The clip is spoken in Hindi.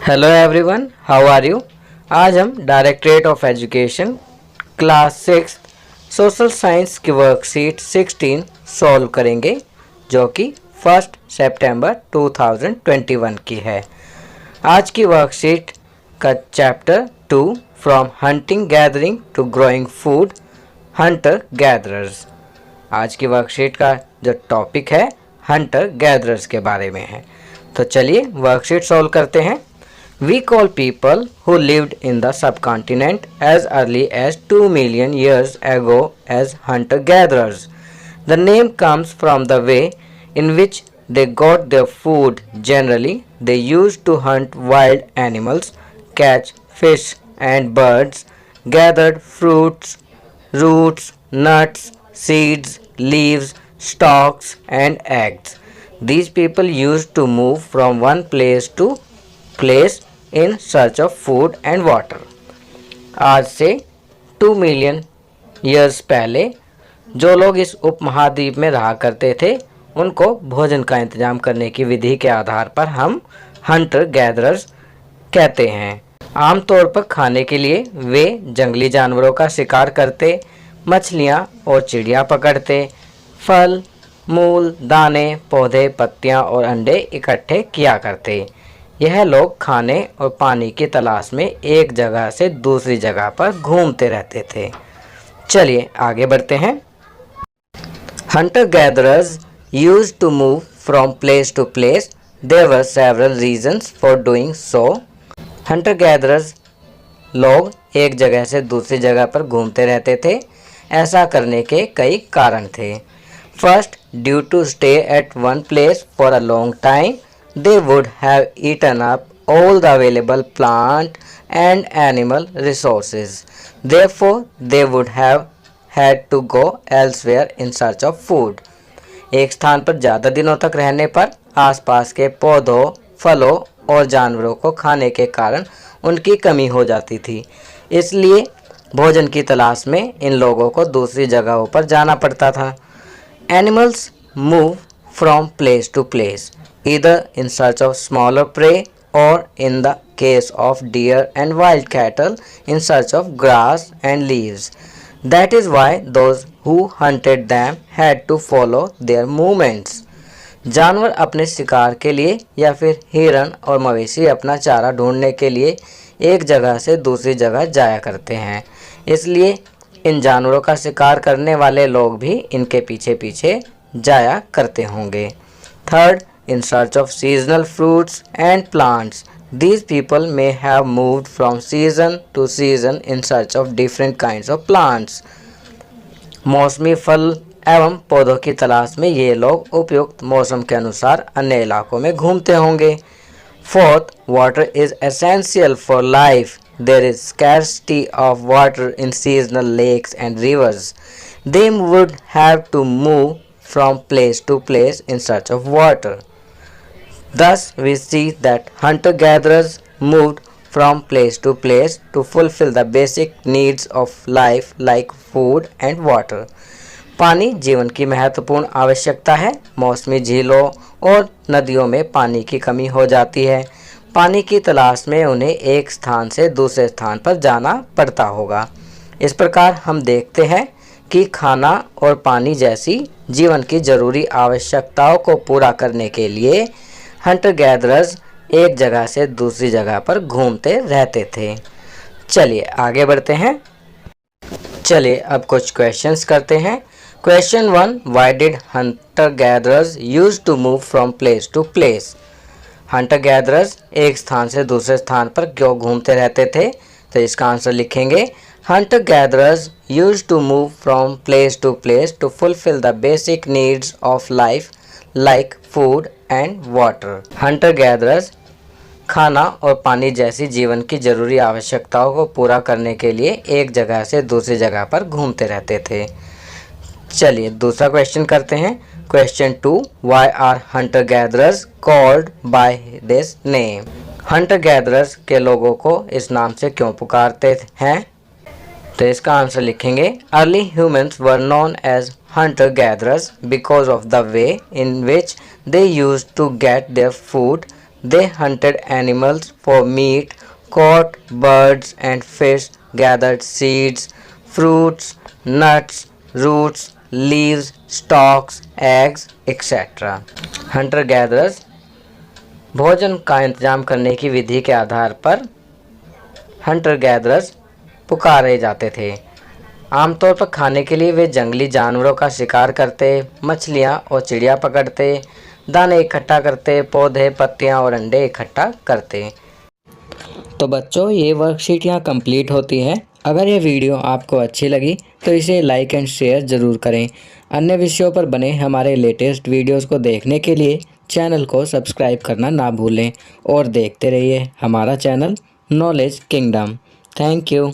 Hello everyone, how are you. आज हम directorate of education class 6 social science की वर्कशीट 16 सॉल्व करेंगे, जो कि 1 सितंबर 2021 की है। आज की वर्कशीट का chapter 2 from hunting gathering to growing food, hunter gatherers. आज की वर्कशीट का जो टॉपिक है हंटर गैदरर्स के बारे में है। तो चलिए वर्कशीट सॉल्व करते हैं। We call people who lived in the subcontinent as early as 2 million years ago as hunter-gatherers. The name comes from the way in which they got their food. Generally, they used to hunt wild animals, catch fish and birds, gathered fruits, roots, nuts, seeds, leaves, stalks and eggs. These people used to move from one place to place in search of food and water. आज से 2 मिलियन ईयर्स पहले जो लोग इस उपमहाद्वीप में रहा करते थे, उनको भोजन का इंतजाम करने की विधि के आधार पर हम हंटर गैदरर्स कहते हैं। आमतौर पर खाने के लिए वे जंगली जानवरों का शिकार करते, मछलियाँ और चिड़िया पकड़ते, फल, मूल, दाने, पौधे, पत्तियाँ और अंडे इकट्ठे किया करते। यह लोग खाने और पानी की तलाश में एक जगह से दूसरी जगह पर घूमते रहते थे। चलिए आगे बढ़ते हैं। Hunter gatherers used to move from place to place. There were several reasons for doing so. Hunter gatherers लोग एक जगह से दूसरी जगह पर घूमते रहते थे। ऐसा करने के कई कारण थे। First, due to stay at one place for a long time, they would have eaten up all the available plant and animal resources. Therefore, they would have had to go elsewhere in search of food. एक स्थान पर ज़्यादा दिनों तक रहने पर आसपास के पौधों, फलों और जानवरों को खाने के कारण उनकी कमी हो जाती थी। इसलिए भोजन की तलाश में इन लोगों को दूसरी जगहों पर जाना पड़ता था। Animals move from place to place, either in search of smaller prey or in the case of deer and wild cattle in search of grass and leaves. That is why those who hunted them had to follow their movements. जानवर अपने शिकार के लिए या फिर हिरन और मवेशी अपना चारा ढूंढने के लिए एक जगह से दूसरी जगह जाया करते हैं। इसलिए इन जानवरों का शिकार करने वाले लोग भी इनके पीछे पीछे जाया करते होंगे। Third, in search of seasonal fruits and plants. These people may have moved from season to season in search of different kinds of plants. मौसमी फल एवं पौधों की तलाश में ये लोग उपयुक्त मौसम के अनुसार अन्य इलाकों में घूमते होंगे। Fourth, water is essential for life. There is scarcity of water in seasonal lakes and rivers. They would have to move from place to place in search of water. Thus, we see that hunter-gatherers moved from place to place to fulfill the basic needs of life like food and water. पानी जीवन की महत्वपूर्ण आवश्यकता है। मौसमी झीलों और नदियों में पानी की कमी हो जाती है। पानी की तलाश में उन्हें एक स्थान से दूसरे स्थान पर जाना पड़ता होगा। इस प्रकार हम देखते हैं कि खाना और पानी जैसी जीवन की जरूरी आवश्यकताओं को पूरा करने के लिए हंटर गैदरर्स एक जगह से दूसरी जगह पर घूमते रहते थे। चलिए आगे बढ़ते हैं। चलिए अब कुछ क्वेश्चंस करते हैं। Question 1, why did hunter gatherers use to move from place to place. Hunter gatherers एक स्थान से दूसरे स्थान पर क्यों घूमते रहते थे? तो इसका आंसर लिखेंगे, hunter gatherers use to move from place to place to fulfil the basic needs of life like food and water. Hunter gatherers खाना और पानी जैसी जीवन की जरूरी आवश्यकताओं को पूरा करने के लिए एक जगह से दूसरी जगह पर घूमते रहते थे। चलिए दूसरा क्वेश्चन करते हैं। Question 2, why are hunter gatherers called by this name. Hunter gatherers के लोगों को इस नाम से क्यों पुकारते हैं? तो इसका आंसर लिखेंगे, early humans were known as hunter gatherers because of the way in which they used to get their food They hunted animals for meat, caught birds and fish, gathered seeds, fruits, nuts, roots, leaves, stalks, eggs, etc. Hunter gatherers भोजन का इंतजाम करने की विधि के आधार पर हंटर गैदरर्स पुकारे जाते थे। आमतौर पर खाने के लिए वे जंगली जानवरों का शिकार करते, मछलियाँ और चिड़िया पकड़ते, दाने इकट्ठा करते, पौधे, पत्तियाँ और अंडे इकट्ठा करते। तो बच्चों, ये वर्कशीट यहाँ कंप्लीट होती है। अगर ये वीडियो आपको अच्छी लगी तो इसे लाइक एंड शेयर ज़रूर करें। अन्य विषयों पर बने हमारे लेटेस्ट वीडियोस को देखने के लिए चैनल को सब्सक्राइब करना ना भूलें और देखते रहिए हमारा channel knowledge kingdom. Thank you.